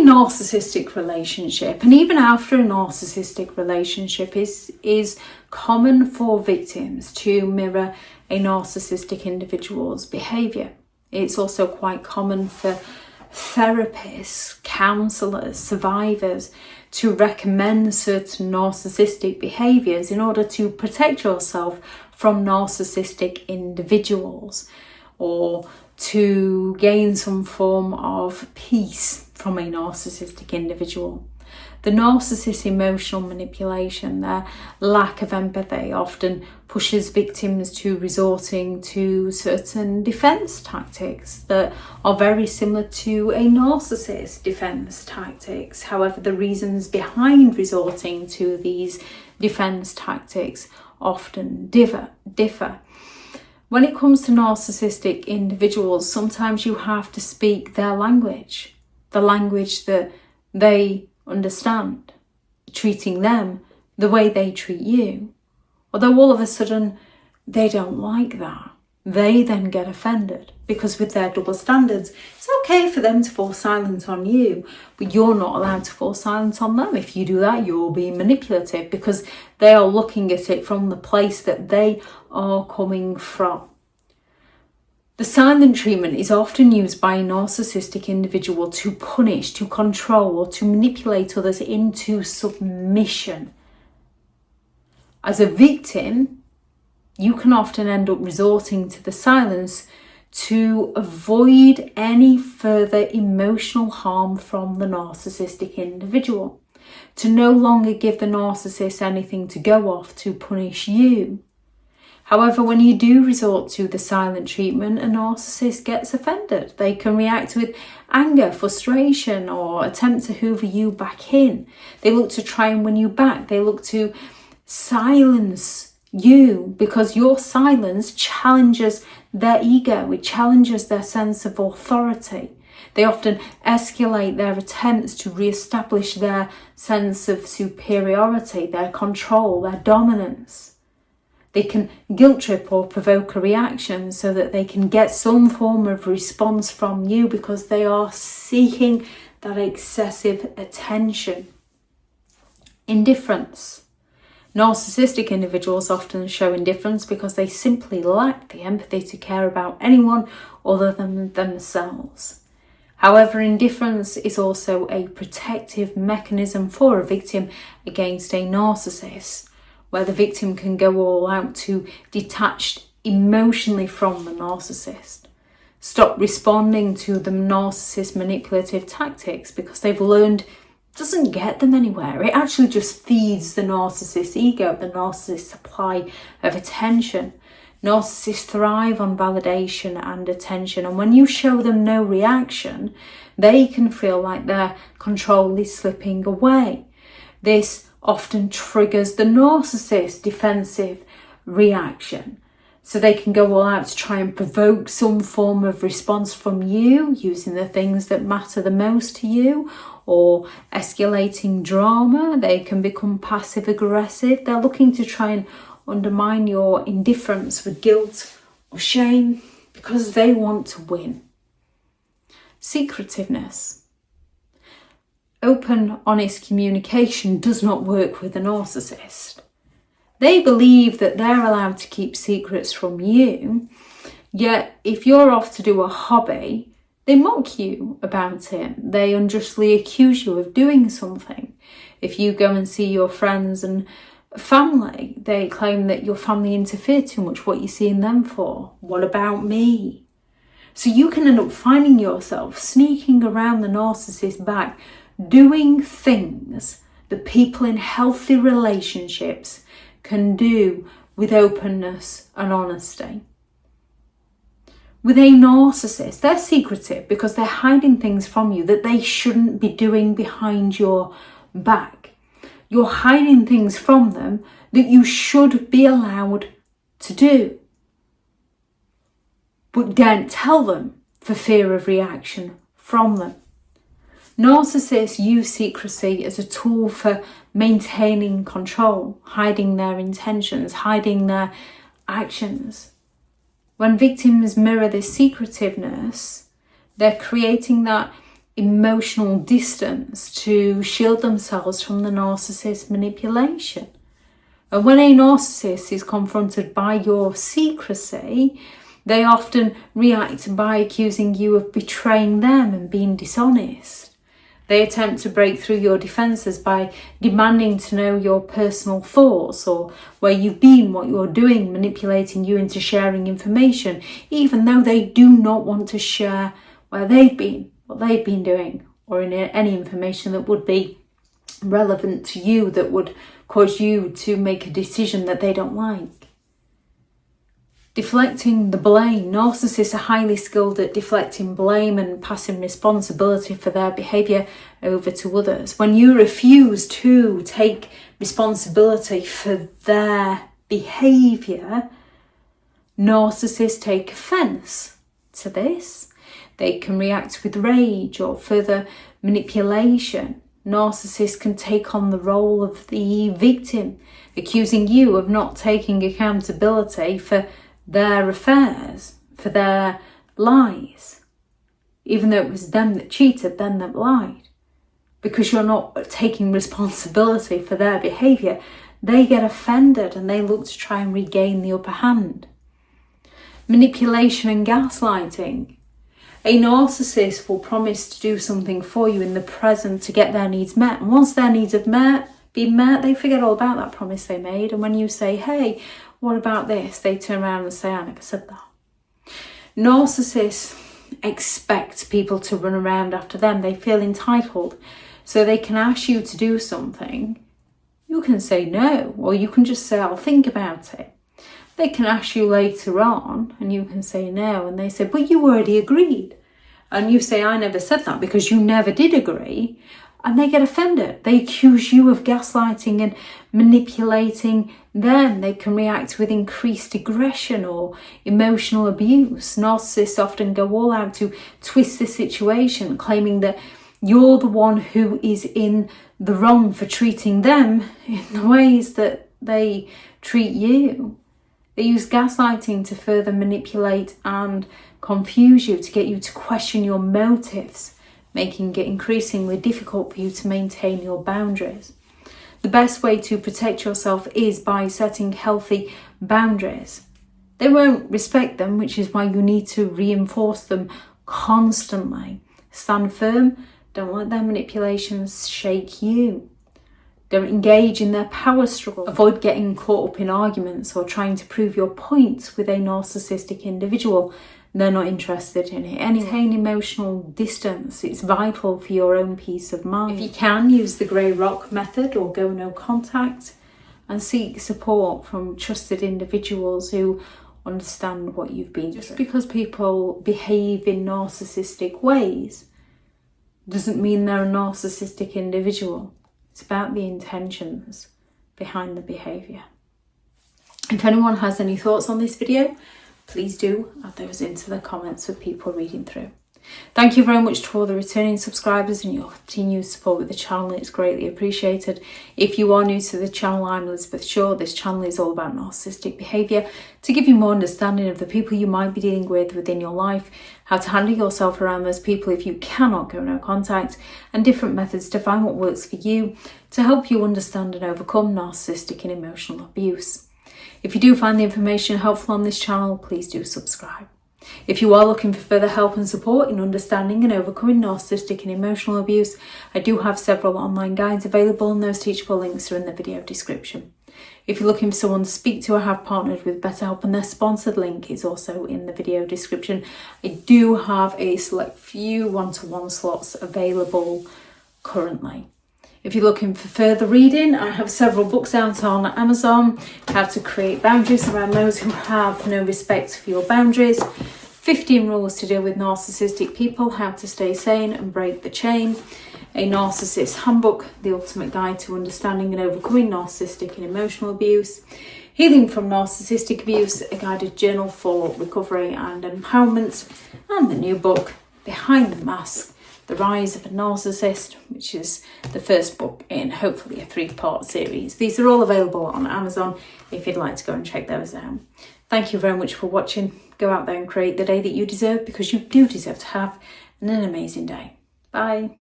narcissistic relationship, and even after a narcissistic relationship, is common for victims to mirror a narcissistic individual's behaviour. It's also quite common for therapists, counsellors, survivors to recommend certain narcissistic behaviours in order to protect yourself from narcissistic individuals, or to gain some form of peace from a narcissistic individual. The narcissist's emotional manipulation, their lack of empathy, often pushes victims to resorting to certain defence tactics that are very similar to a narcissist's defence tactics. However, the reasons behind resorting to these defence tactics often differ. When it comes to narcissistic individuals, sometimes you have to speak their language, the language that they understand, treating them the way they treat you. Although all of a sudden they don't like that, they then get offended, because with their double standards, it's okay for them to fall silent on you, but you're not allowed to fall silent on them. If you do that, you're being manipulative, because they are looking at it from the place that they are coming from. The silent treatment is often used by a narcissistic individual to punish, to control, or to manipulate others into submission. As a victim, you can often end up resorting to the silence to avoid any further emotional harm from the narcissistic individual, to no longer give the narcissist anything to go off to punish you. However, when you do resort to the silent treatment, a narcissist gets offended. They can react with anger, frustration, or attempt to hoover you back in. They look to try and win you back. They look to silence you, because your silence challenges their ego. It challenges their sense of authority. They often escalate their attempts to re-establish their sense of superiority, their control, their dominance. They can guilt trip or provoke a reaction so that they can get some form of response from you, because they are seeking that excessive attention. Indifference. Narcissistic individuals often show indifference because they simply lack the empathy to care about anyone other than themselves. However, indifference is also a protective mechanism for a victim against a narcissist, where the victim can go all out to detach emotionally from the narcissist, stop responding to the narcissist's manipulative tactics because they've learned it doesn't get them anywhere. It actually just feeds the narcissist's ego, the narcissist's supply of attention. Narcissists thrive on validation and attention, and when you show them no reaction, they can feel like their control is slipping away. This often triggers the narcissist's defensive reaction, so they can go all out to try and provoke some form of response from you using the things that matter the most to you, or escalating drama. They can become passive aggressive. They're looking to try and undermine your indifference with guilt or shame because they want to win. Secretiveness. Open, honest communication does not work with a narcissist. They believe that they're allowed to keep secrets from you, yet if you're off to do a hobby, they mock you about it. They unjustly accuse you of doing something. If you go and see your friends and family, they claim that your family interfere too much. What are you seeing them for? What about me? So you can end up finding yourself sneaking around the narcissist's back, doing things that people in healthy relationships can do with openness and honesty. With a narcissist, they're secretive because they're hiding things from you that they shouldn't be doing behind your back. You're hiding things from them that you should be allowed to do, but don't tell them for fear of reaction from them. Narcissists use secrecy as a tool for maintaining control, hiding their intentions, hiding their actions. When victims mirror this secretiveness, they're creating that emotional distance to shield themselves from the narcissist's manipulation. And when a narcissist is confronted by your secrecy, they often react by accusing you of betraying them and being dishonest. They attempt to break through your defences by demanding to know your personal thoughts or where you've been, what you're doing, manipulating you into sharing information, even though they do not want to share where they've been, what they've been doing, or any information that would be relevant to you, that would cause you to make a decision that they don't like. Deflecting the blame. Narcissists are highly skilled at deflecting blame and passing responsibility for their behaviour over to others. When you refuse to take responsibility for their behaviour, narcissists take offence to this. They can react with rage or further manipulation. Narcissists can take on the role of the victim, accusing you of not taking accountability for their affairs, for their lies, even though it was them that cheated, them that lied. Because you're not taking responsibility for their behaviour, they get offended and they look to try and regain the upper hand. Manipulation and gaslighting. A narcissist will promise to do something for you in the present to get their needs met. And once their needs have been met, they forget all about that promise they made. And when you say, hey, what about this? They turn around and say, I never said that. Narcissists expect people to run around after them. They feel entitled. So they can ask you to do something. You can say no, or you can just say, I'll think about it. They can ask you later on and you can say no. And they say, but you already agreed. And you say, I never said that because you never did agree. And they get offended. They accuse you of gaslighting and manipulating them. They can react with increased aggression or emotional abuse. Narcissists often go all out to twist the situation, claiming that you're the one who is in the wrong for treating them in the ways that they treat you. They use gaslighting to further manipulate and confuse you, to get you to question your motives, making it increasingly difficult for you to maintain your boundaries. The best way to protect yourself is by setting healthy boundaries. They won't respect them, which is why you need to reinforce them constantly. Stand firm. Don't let their manipulations shake you. Don't engage in their power struggle. Avoid getting caught up in arguments or trying to prove your point with a narcissistic individual. They're not interested in it. Maintain emotional distance. It's vital for your own peace of mind. If you can, use the grey rock method or go no contact and seek support from trusted individuals who understand what you've been through. Just because people behave in narcissistic ways doesn't mean they're a narcissistic individual. It's about the intentions behind the behaviour. If anyone has any thoughts on this video, please do add those into the comments for people reading through. Thank you very much to all the returning subscribers and your continued support with the channel. It's greatly appreciated. If you are new to the channel, I'm Elizabeth Shaw. This channel is all about narcissistic behaviour to give you more understanding of the people you might be dealing with within your life, how to handle yourself around those people if you cannot go no contact, and different methods to find what works for you to help you understand and overcome narcissistic and emotional abuse. If you do find the information helpful on this channel, please do subscribe. If you are looking for further help and support in understanding and overcoming narcissistic and emotional abuse, I do have several online guides available and those teachable links are in the video description. If you're looking for someone to speak to, I have partnered with BetterHelp and their sponsored link is also in the video description. I do have a select few one-to-one slots available currently. If you're looking for further reading, I have several books out on Amazon. How to create boundaries around those who have no respect for your boundaries. 15 rules to deal with narcissistic people. How to stay sane and break the chain. A Narcissists Handbook, the ultimate guide to understanding and overcoming narcissistic and emotional abuse. Healing from Narcissistic Abuse, a guided journal for recovery and empowerment. And the new book, Behind the Mask, The Rise of a Narcissist, which is the first book in hopefully a 3-part series. These are all available on Amazon if you'd like to go and check those out. Thank you very much for watching. Go out there and create the day that you deserve, because you do deserve to have an amazing day. Bye.